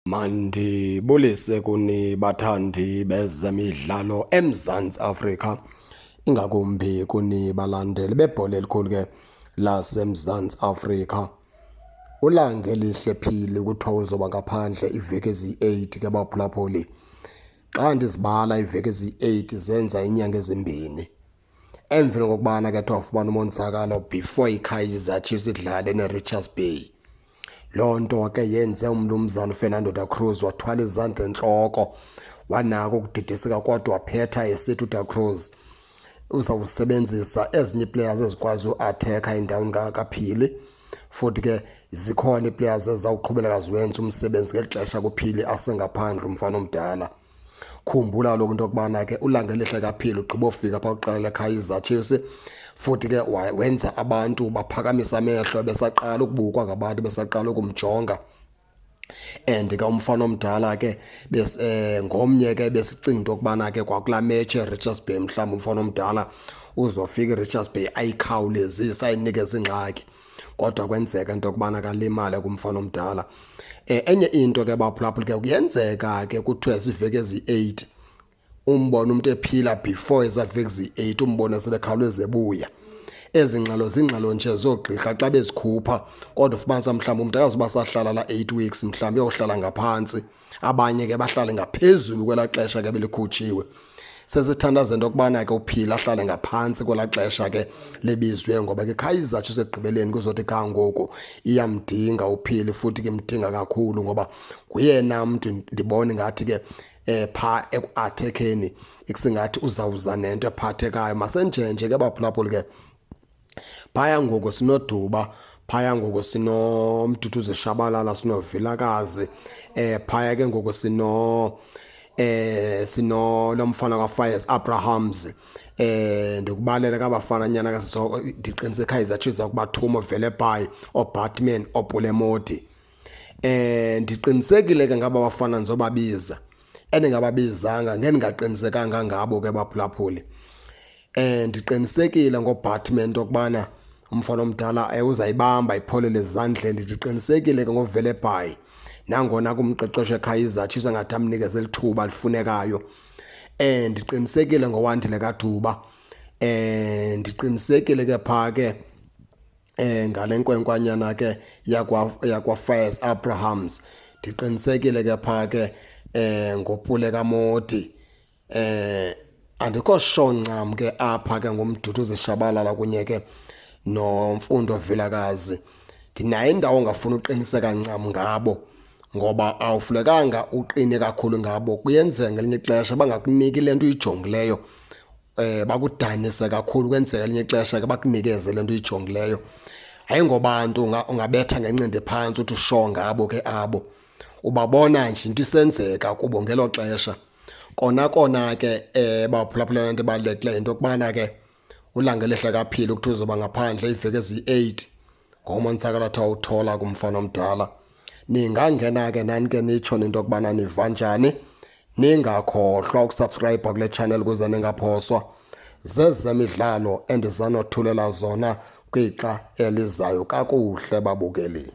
Mandibulise kuni bathandi bezemidlalo eMzantsi Afrika, ingakumbi kuni balandeli bebhola elikhulu ke laseMzantsi Afrika. Ulange lihle phili kuthiwa uzoba ngaphandle iveki ezi-8 ke baphulaphuli. Xa ndizibala iveki ezi-8 zenza iinyanga ezimbini. Emveni kokubana ke wafumana umonzakalo before iKaizer Chiefs idlale neRichards Bay. Loo nto ke yenze umnumzana uFernando da Cruz wathwala izandla entloko, wanako ukudidiseka kodwa waphetha esithi uDa Cruz uzawusebenzisa ezinye iiplayers ezikwazi uatheka indawo kaPhili, futhi ke zikhona iiplayers ezizawuqhubeleka ziwenza umsebenzi ngeli xesha kuPhili asengaphandle umfana omdala. Khumbula lokhu into yokubana ke ulange lihle kaPhili ugqiba ufika phaa kuqala leKaizer Chiefs, futhi ke wenza abantu baphakamisa amehlo besaqala ukubukwa ngabantu besaqala ukumjonga. And ke umfana omdala ke ngomnye ke besicinga into yokubana ke kwakulaa match eRichards Bay mhlawumbi umfana omdala uzofika iRichards Bay ayikhawulezise ayinikeze ingxaki, kodwa kwenzeka into yokubana kalimale kumfana omdala. Enye into ke baphulaphula ke kuyenzeka ke kuthiwe ziveki ezi-8 umbona umuntu ephila before ezaveki ezi-8 umbona selekhawuleze ebuya. Ezi ngxalo zingxalo nje zogqirha xa bezikhupha, kodwa ufumanisa mhlawumbi umuntu akazuba sahlala la 8 weeks mhlawumbi uyohlala ngaphantsi, abanye ke bahlale ngaphezulu kwelaa xesha ke belikhutshiwe. Sesithandaza into yokubana ke uPhili ahlale ngaphantsi kwelaa xesha ke lebizwe, ngoba ke Kaizer Chiefs ekugqibeleni kuzothi kangoku iyamdinga uPhili, futhi ke imdinga kakhulu ngoba nguyena mntu ndibona ngathi ke phaa ekuathekeni ikusingathi uzawuza nento ephathekayo. Masenjenje ke baphulaphuli ke phaya ngoku sinoDuba, phaya ngoku sinomduduzi Shabalala, sinoVilakazi, phaya ke ngoku sino lo mfana kaFires Abrahams, ndikubalele kabafana nyana ke ndiqinise Kaizer Chiefs ukuba Thumo Velebhayi, oBatman, oPulemoti. Ndiqinisekile ke ngaba bafana ndizobabiza, endingababizanga ngendingaqinisekanga ngabo ke baphulaphuli. Ndiqinisekile ngoBatman okubana umfana omdala uzayibamba ipholele ezandleni. Ndiqinisekile ke ngoVelebhayi, nangona kumqeqesho eKaizer Chiefs angathi amnikeze lithuba lifunekayo. Ndiqinisekile ngowandile kaDuba. Ndiqinisekile ke phaa ke ngale nkwenkwanyana ke yakwaFires Abrahams. Ndiqinisekile ke phaa ke ngopule kaMoti. Andikho sure ncam ke apha ke ngomduduzi Shabalala kunye ke noMfundo Vilakazi. Ndinayo indawo ongafuna uqiniseka ncam ngabo, ngoba awufunekanga uqine kakhulu ngabo. Kuyenzeka ngelinye ixesha bangakuniki le nto uyijongileyo, bakudanise kakhulu. Kwenzeka elinye ixesha ke bakunikeze le nto uyijongileyo. Hayi ngobantu ungabetha ngenqindi phantsi uthi usho ngabo ke abo, ubabona nje into isenzeka kubo ngelo xesha. Kona ke baphulaphula into ebalulekileyo into yokubana ke ulange lihle kaPhili ukuthi uzoba ngaphandle iveki ezi-8 ngomonzakalo athi awuthola kumfana omdala. Ningangena ke nani ke nitsho into yokubana niva njani. Ningakhohlwa ukusubscribe kule channel ukuze ningaphoswa zezemidlalo endizanothulela zona kwixa elizayo kakuhle babukeli.